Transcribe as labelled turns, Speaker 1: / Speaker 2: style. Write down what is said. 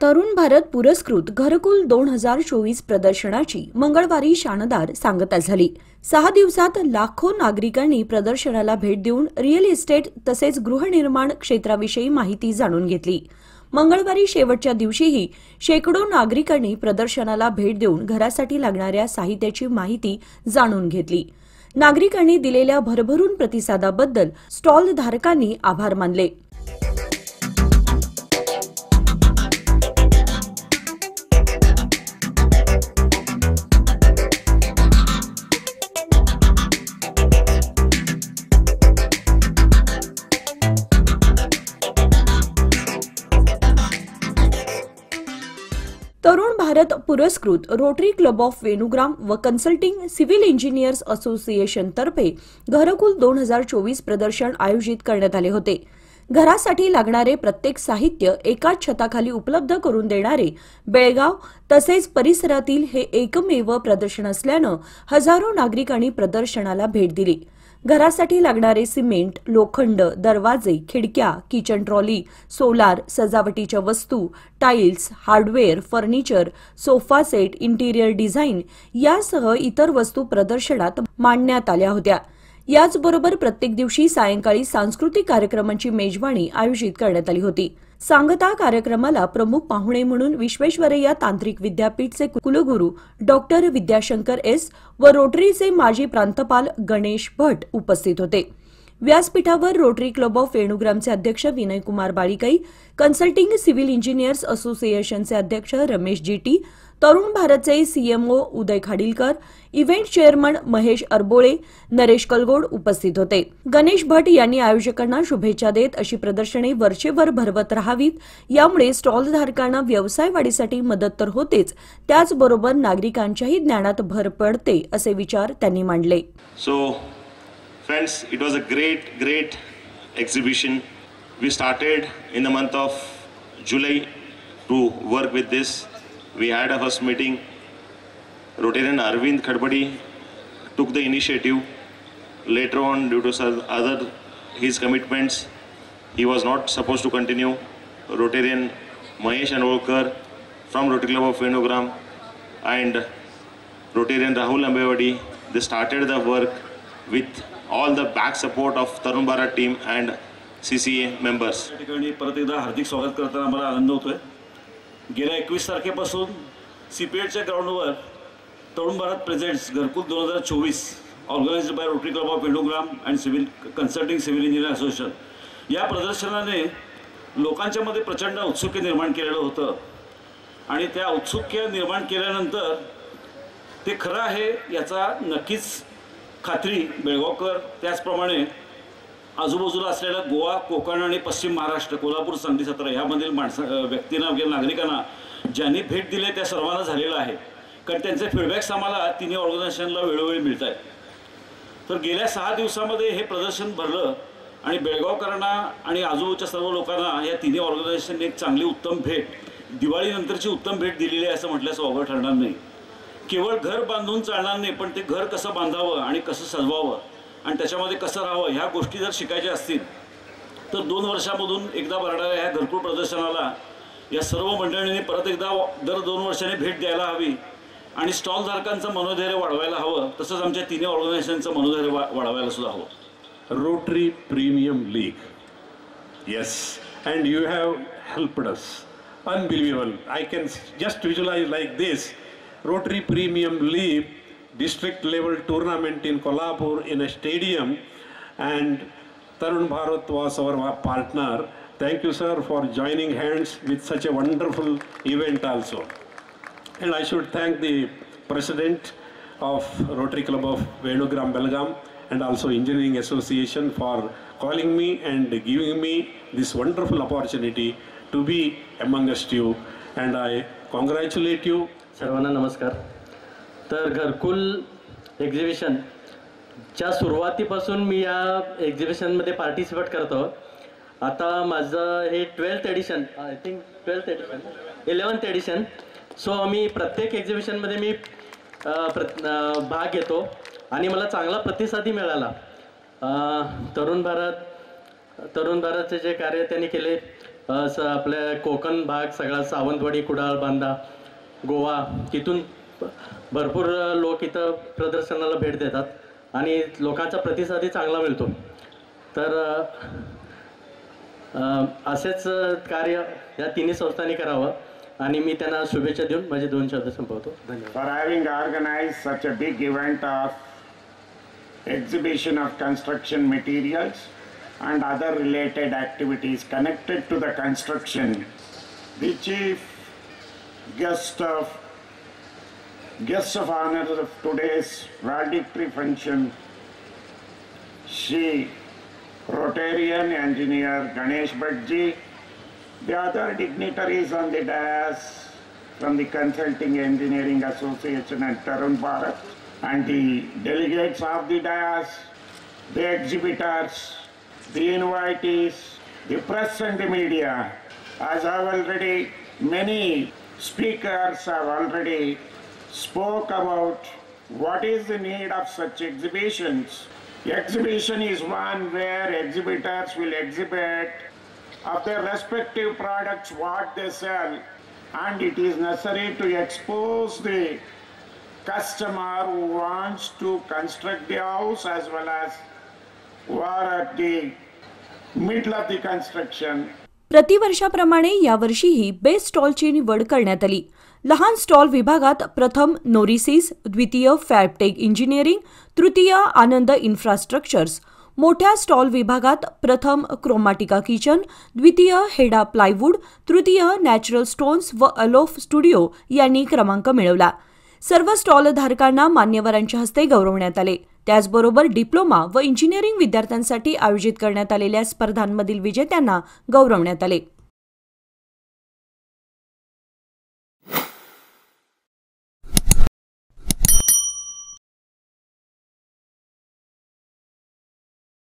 Speaker 1: तरुण भारत पुरस्कृत घरकुल 2024 प्रदर्शनाची मंगळवारी शानदार सांगता झाली। 6 दिवसात लाखो नागरिकांनी प्रदर्शनाला भेट देऊन रिअल इस्टेट तसेच गृहनिर्माण क्षेत्राविषयी माहिती जाणून घेतली। मंगळवारी शेवटच्या दिवशीही शेकडो नागरिकांनी प्रदर्शनाला भेट देऊन घरासाठी लागणाऱ्या साहित्याची माहिती जाणून घेतली। नागरिकांनी दिलेल्या भरभरून प्रतिसादाबद्दल स्टॉल धारकांनी आभार मानले। तरुण भारत पुरस्कृत रोटरी क्लब ऑफ वेणुग्राम व कन्सल्टिंग सिव्हिल इंजिनियर्स असोसिएशन तर्फे घरकुल 2024 प्रदर्शन आयोजित करण्यात आले होते। घरासाठी लागणारे प्रत्येक साहित्य एकाच छताखाली उपलब्ध करून देणारे बेळगाव तसेच परिसरातील हे एकमेव प्रदर्शन असल्याने हजारो नागरिकांनी प्रदर्शनाला भेट दिली। घरासाठी लागणारे सिमेंट, लोखंड, दरवाजे, खिडक्या, किचन ट्रॉली, सोलार, सजावटीच्या वस्तू, tiles, hardware, furniture, sofa set, interior design यासह इतर वस्तू प्रदर्शनात मांडण्यात आल्या होत्या। याचबरोबर प्रत्येक दिवशी सायंकाळी सांस्कृतिक कार्यक्रमांची मेजवानी आयोजित करण्यात आली होती। सांगता कार्यक्रमाला प्रमुख पाहुणे म्हणून विश्वेश्वरय्या तांत्रिक विद्यापीठचे कुलगुरू डॉक्टर विद्याशंकर एस व रोटरीचे माजी प्रांतपाल गणेश भट उपस्थित होते। व्यासपीठावर रोटरी क्लब ऑफ वेणुग्रामचे अध्यक्ष विनयकुमार बाळीकाई, कन्सल्टिंग सिव्हिल इंजिनियर्स असोसिएशनचे अध्यक्ष रमेश जीटी, तरुण भारतचे सीएमओ उदय खाडीलकर, इव्हेंट चेअरमन महेश अरबोळे, नरेश कलगोड उपस्थित होते। गणेश भट यांनी आयोजकांना शुभेच्छा देत अशी प्रदर्शने वरचेवर भरवत राहावीत, यामुळे स्टॉलधारकांना व्यवसाय वाढीसाठी मदत तर होतेच, त्याचबरोबर नागरिकांच्याही ज्ञानात भर पडते असे विचार त्यांनी मांडले।
Speaker 2: Friends, it was a great exhibition. We started in the month of July to work with this. We had a first meeting. Rotarian Arvind Khadpadi took the initiative. Later on, due to his commitments, he was not supposed to continue. Rotarian Mahesh Anolkar from Rotary Club of Venugram and Rotarian Rahul Ambewadi, they started the work with all the back support of Tarun Bharat team and CCA members.
Speaker 3: या ठिकाणी परत एकदा हार्दिक स्वागत करताना मला आनंद होतोय। गेल्या 21 तारखेपासून सीपीएडच्या ग्राउंडवर Tarun Bharat presents Gharkul 2024 organised by Rotary Club of Venugram and consulting civil engineer association या प्रदर्शनाने लोकांच्या मध्ये प्रचंड उत्सुकता निर्माण केलेलं होतं आणि त्या उत्सुकता निर्माण केल्यानंतर ते खरं आहे याचा नक्कीच खात्री बेळगावकर त्याचप्रमाणे आजूबाजूला असलेल्या गोवा, कोकण आणि पश्चिम महाराष्ट्र, कोल्हापूर, सांगली, सातारा यामधील व्यक्तींना नागरिकांना ज्यांनी भेट दिली त्या सर्वांना झालेलं आहे, कारण त्यांचे फीडबॅक्स आम्हाला तिन्ही ऑर्गनायझेशनला वेळोवेळी मिळत आहेत। तर गेल्या 6 दिवसामध्ये हे प्रदर्शन भरलं आणि बेळगावकरांना आणि आजूबाजूच्या सर्व लोकांना या तिन्ही ऑर्गनायझेशनने एक चांगली उत्तम भेट, दिवाळीनंतरची उत्तम भेट दिलेली आहे असं म्हटल्यास वावगं ठरणार नाही। केवळ घर बांधून चालणार नाही, पण ते घर कसं बांधावं आणि कसं सजवावं आणि त्याच्यामध्ये कसं राहावं ह्या गोष्टी जर शिकायच्या असतील तर 2 वर्षांमधून एकदा भरणाऱ्या ह्या घरकुल प्रदर्शनाला या सर्व मंडळींनी परत एकदा दर 2 वर्षांनी भेट द्यायला हवी आणि स्टॉलधारकांचं मनोधैर्य वाढवायला हवं, तसंच आमच्या तिन्ही ऑर्गनायझेशनचं मनोधैर्य वाढवायला सुद्धा हवं।
Speaker 4: Rotary premium league, yes, and you have helped us, unbelievable. I can just visualize like this. Rotary Premium League district level tournament in Kolhapur in a stadium, and Tarun Bharat was our partner. Thank you, sir, for joining hands with such a wonderful event also. And I should thank the president of Rotary Club of Venugram Belgaum and also Engineering Association for calling me and giving me this wonderful opportunity to be amongst you, and I congratulate you.
Speaker 5: सर्वांना नमस्कार। तर घरकुल एक्झिबिशनच्या सुरुवातीपासून मी या एक्झिबिशनमध्ये participate करतो। आता माझं हे 12th edition, I think 12th edition, 11th edition. So आम्ही प्रत्येक एक्झिबिशनमध्ये मी भाग घेतो आणि मला चांगला प्रतिसादही मिळाला। तरुण भारतचे जे कार्य त्यांनी केले आपल्या कोकण भाग सगळा, सावंतवाडी, कुडाळ, बांदा, गोवा, तिथून भरपूर लोक इथं प्रदर्शनाला भेट देतात आणि लोकांचा प्रतिसादही चांगला मिळतो. तर असेच कार्य या तिन्ही संस्थांनी करावं आणि मी त्यांना शुभेच्छा देऊन माझे 2 शब्द संपवतो. धन्यवाद.
Speaker 6: For having organized such a big event of exhibition of construction materials and other related activities connected to the construction, the chief guest of honor of today's valedictory function, Shri Rotarian Engineer Ganesh Bhattji, the other dignitaries on the dais from the Consulting Engineering Association and Tarun Bharat, and the delegates of the dais, the exhibitors, the invitees, the press and the media. As I've already, many speakers have already spoke about what is the need of such exhibitions. Exhibition is one where exhibitors will exhibit of their respective products what they sell, and it is necessary to expose the customer who wants to construct the house as well as who are at the middle of the construction.
Speaker 1: प्रतिवर्षाप्रमाणे यावर्षीही best स्टॉलची निवड करण्यात आली. लहान stall विभागात प्रथम नोरिसिस, द्वितीय फॅबटेक engineering, तृतीय आनंद infrastructures. मोठ्या स्टॉल विभागात प्रथम क्रोमाटिका किचन, द्वितीय हेडा प्लायवूड, तृतीय नॅचरल स्टोन्स व अलोफ स्टुडिओ यांनी क्रमांक मिळवला. सर्व स्टॉल धारकांना मान्यवरांच्या हस्ते गौरवण्यात आले. त्याचबरोबर डिप्लोमा व इंजिनिअरिंग विद्यार्थ्यांसाठी आयोजित करण्यात आलेल्या स्पर्धांमधील विजेत्यांना गौरवण्यात आले.